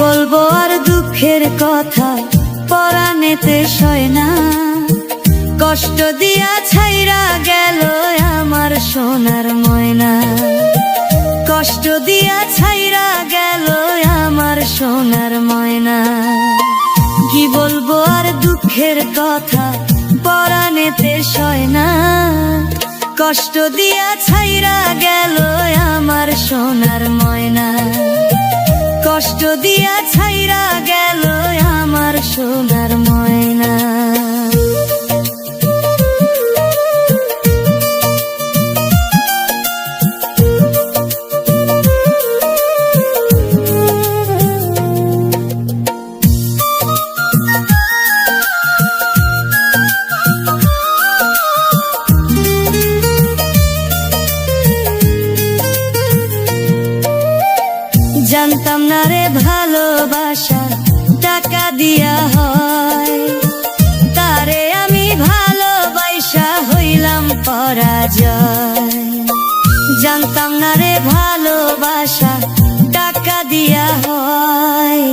বলবো আর দুঃখের কথা পরাণেতে সয় না, কষ্ট দিয়া ছাইরা গেল আমার সোনার ময়না, কষ্ট দিয়া ছাইরা গেল আমার সোনার ময়না। কি বলবো আর দুঃখের কথা পরাণেতে সয় না, কষ্ট দিয়া ছাইরা গেল আমার সোনার ময়না, কষ্ট দিয়া ছাইরা গেল আমার সোনার ময়না। জানতাম না রে ভালোবাসা টাকা দিয়া হয়, তারে আমি ভালোবাসা হইলাম পরাজয়। জানতাম না রে ভালোবাসা টাকা দিয়া হয়,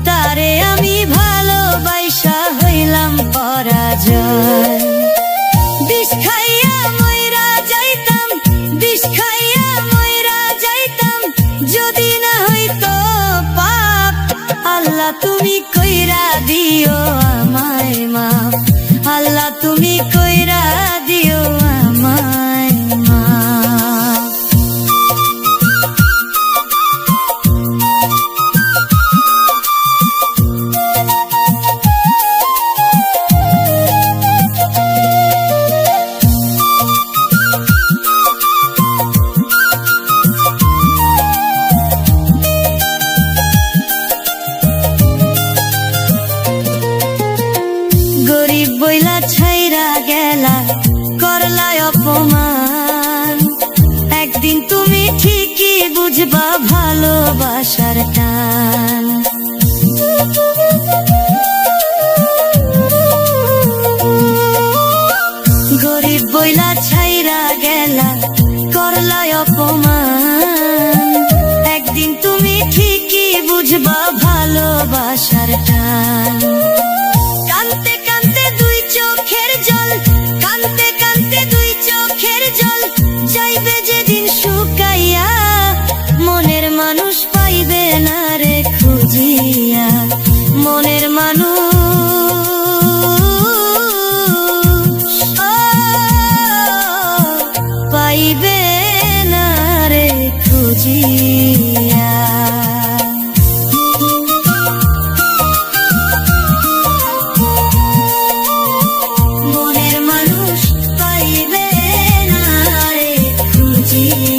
তারে আমি ভালোবাসা হইলাম পরাজয়। বিষ খাইয়া মইরা যাইতাম, বিষ খাইয়া মইরা যাইতাম যদি না হইতো পাপ। আল্লাহ তুমি কইরা দিও আমায় মাপ, আল্লাহ তুমি কইরা দিও আমায় মাপ। গরিব বইলা ছাইরা গেলা করলা অপমান, একদিন তুমি ঠিকই বুঝবা ভালোবাসার টান। গরিব বইলা ছাইরা গেলা করলা অপমান, একদিন তুমি ঠিকই বুঝবা ভালোবাসার টান। কানতে কানতে দুই চোখের জল, কানতে কানতে দুই চোখের জল যাইবে যেদিন শুকাইয়া, মনের মানুষ পাইবে না রে খুঁজিয়া, মনের মানুষ পাইবে না রে খুঁজিয়া। মনের মানুষ পাইবে না রে খুঁজিয়া।